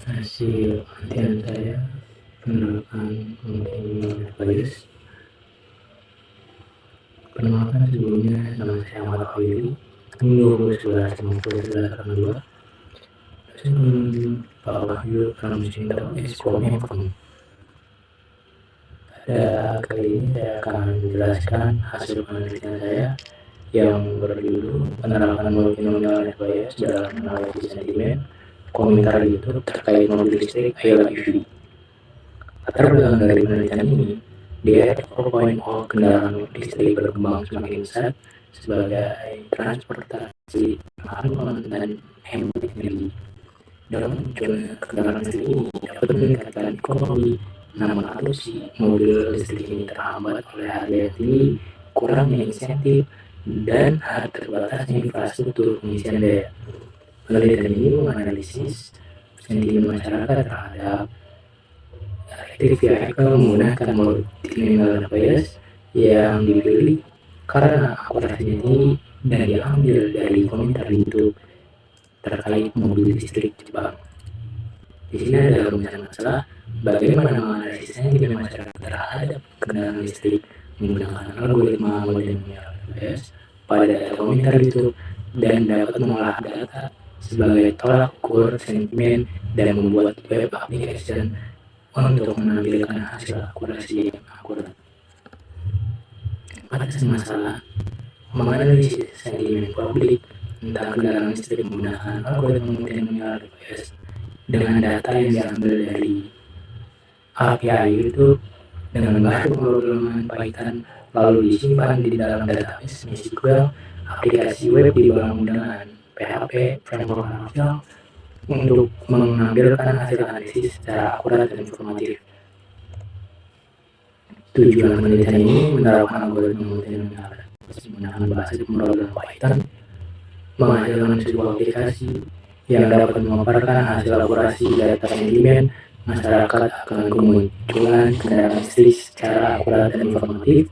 Hasil penelitian saya penerapan multimedia device. Perkenalkan sebelumnya, nama saya Ahmad Khairi, 2011 2011 dosen Pak Wahyu Pramusinto Eskom. Pada kali ini saya akan menjelaskan hasil penelitian saya yang berjudul penerapan multinomial bias dalam analisis sentimen komentar YouTube terkait mobil listrik Hilux EV. Latar belakang dari penelitian ini, di era 4.0 kendaraan listrik berkembang semakin pesat sebagai transportasi aman dan hemat energi. Dalam munculnya kendaraan listrik ini dapat meningkatkan ekonomi, namun adopsi mobil listrik ini terhambat oleh harga yang tinggi, kurangnya insentif, dan terbatasnya infrastruktur pengisian daya. Penelitian ini menganalisis sentimen masyarakat terhadap electric vehicle menggunakan multinomial bias yang dipilih karena akurasinya tinggi dan diambil dari komentar YouTube terkait mobil listrik Jepang. Di sini ada rumusan masalah bagaimana menganalisis sentimen masyarakat terhadap kendaraan listrik menggunakan algoritma multinomial bias pada komentar YouTube dan dapat mengolah data sebagai tolak ukur sentimen dan membuat web application untuk menampilkan hasil akurasi yang akurat. Pada masalah menganalisis sentimen publik tentang kendaraan listrik menggunakan algoritma multinomial bias dengan data yang diambil dari API YouTube dengan bahan pemrograman Python lalu disimpan di dalam database MySQL. Aplikasi web dibangun dengan PHP framework Laravel untuk mengambilkan hasil analisis secara akurat dan informatif. Tujuan penelitian ini menerapkan algoritma multinomial menggunakan bahasa pemrograman Python, menghasilkan sebuah aplikasi yang dapat memaparkan hasil akurasi data sentimen masyarakat akan kemunculan kendaraan listrik secara akurat dan informatif,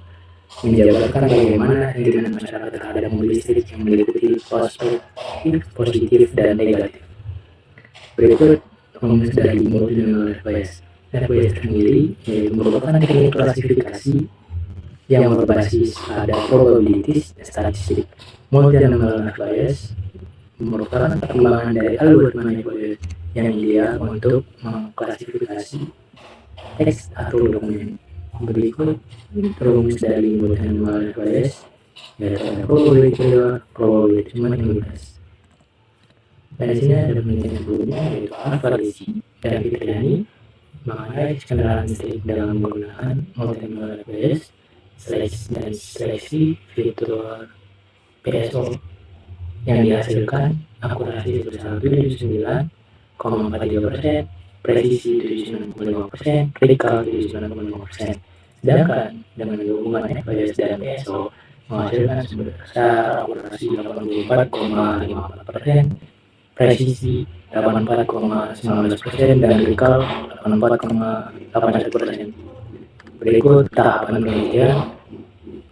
menjabarkan bagaimana sentimen masyarakat terhadap mobil listrik yang meliputi positif dan negatif. Berikut rumus dari multinomial bias. Bias sendiri yaitu merupakan teknik klasifikasi yang berbasis pada probabilities dan statistik. Multinomial bias merupakan perkembangan dari algoritma bias yang ideal untuk mengklasifikasi teks atau dokumen. Berikut rumus dari multinomial bias yaitu ada probability error, probability minus. Dan di sini ada penelitian sebelumnya yaitu Alvarez dan Fitriani mengenai kendaraan listrik dalam menggunakan multinomial bias dan seleksi fitur PSO yang dihasilkan akurasi sebesar 79,43%, presisi 79,5%, critical 79,5%. Sedangkan dengan gabungan bias dan PSO menghasilkan sebesar akurasi 84,54%, presisi 84,19% dan critical 84,81%. Berikut tahapan penelitian: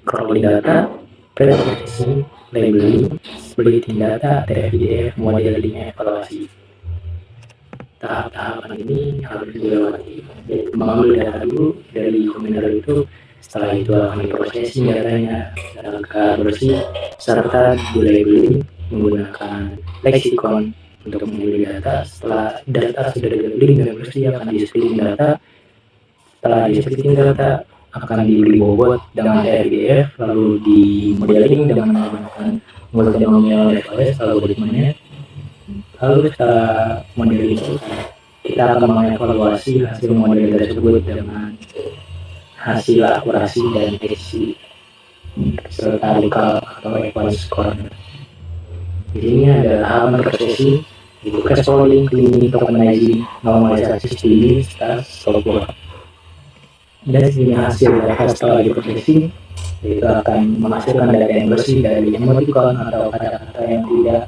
crawling data, pre-processing, labeling, splitting data, TFDF, modeling, evaluasi. Tahap-tahapan ini harus dilewati, yaitu mengambil data dulu dari komentar itu, setelah itu akan diprosesing datanya agar bersih, serta di-labeling menggunakan leksikon untuk memilih data. Setelah data sudah di-labeling dan bersih, akan di-splitting data. Setelah di-splitting data, akan diberi bobot dengan TFDF, lalu di modeling dengan menggunakan multinomial bias algoritmanya. Lalu setelah modeling itu, kita akan mengevaluasi hasil model tersebut dengan hasil akurasi dan presisi serta recall atau equal score. Di sini ada tahapan prosesi, yaitu crawling, cleaning, tokenizing, normalisasi, staging, software. Dan sini hasil data setelah diprosesing, yaitu akan menghasilkan data yang bersih dari emoticon atau kata-kata yang tidak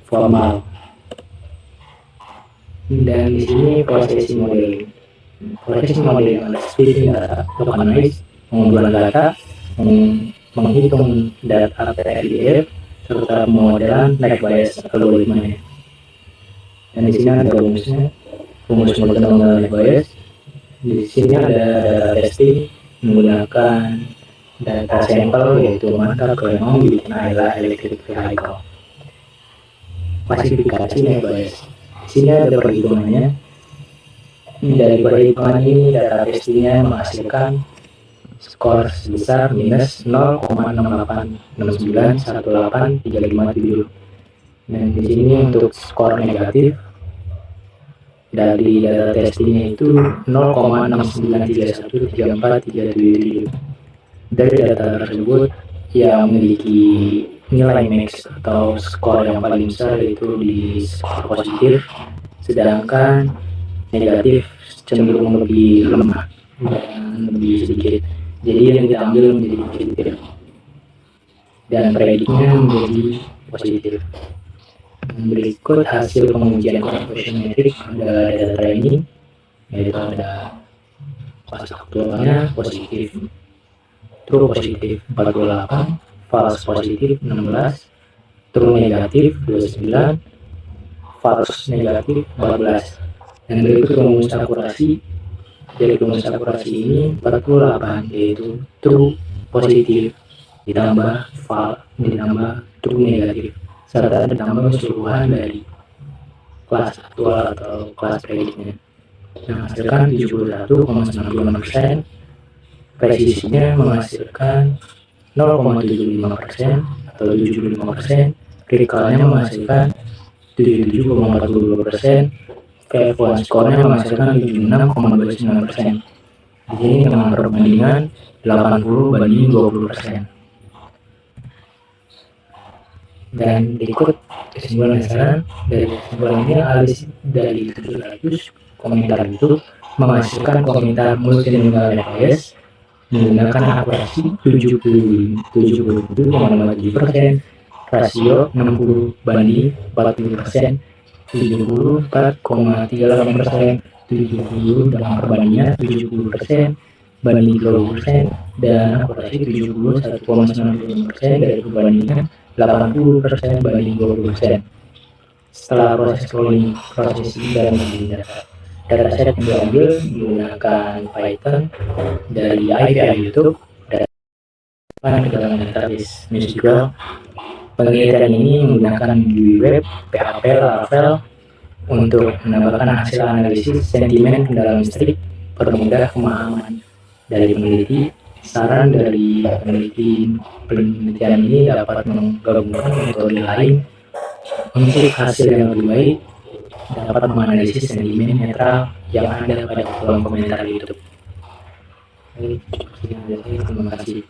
formal. Dan di sini prosesi modeling. Prosesi modeling adalah splitting data, tokenize, pengumpulan data, menghitung data TFDF, serta pemodelan net bias algoritmanya. Dan di sini ada rumusnya. rumus multinomial bias. Di sini ada data testing menggunakan data sampel yaitu mata Greenholm bikin Ayla electric vehicle. Klasifikasi bias. Di sini ada perhitungannya. Dari perhitungan ini data testingnya menghasilkan skor sebesar minus 0,6869183570. Dan di sini untuk skor negatif dari data testingnya itu 0,69313437. Dari data tersebut yang memiliki nilai max atau skor yang paling besar yaitu di skor positif, sedangkan negatif cenderung lebih lemah dan lebih sedikit. Jadi yang diambil menjadi positif dan prediknya menjadi positif. Berikut hasil pengujian correlation metrik pada data training, yaitu ada pas aktualnya positif, true positif 48, false positif 16, true negatif 29, false negatif 14. Dan berikut rumus akurasi. Dari rumus akurasi ini 48 yaitu true positif ditambah false ditambah true negatif serta ditambah keseluruhan dari kelas aktual atau kelas prediknya, menghasilkan 71,96%. Presisinya menghasilkan 0,75% atau 75%. Kritikalnya menghasilkan 77,42%. F1 skornya menghasilkan 76,29%. Di sini dengan perbandingan 80 banding 20%. Dan berikut kesimpulan saran. Dari kesimpulan ini dari 700 komentar itu menghasilkan komentar multinomial bias menggunakan akurasi 77,57%, rasio 60 banding 40%, 74,38%, 70 dengan perbandingan 70% banding 20%, dan akurasi 71,95% dari perbandingan 80% banding 20%. Setelah proses cloning, processing dan dataset yang diambil menggunakan Python dari API YouTube dan ke dalam database MuseSQL. Penelitian ini menggunakan GUI web, PHP, Laravel untuk menambahkan hasil analisis sentimen kendaraan listrik, permudah pemahaman dari peneliti. Saran dari penelitian ini dapat menggabungkan metode lain untuk hasil yang lebih baik, dapat menganalisis sentimen netral yang ada pada kolom komentar YouTube. Terima kasih.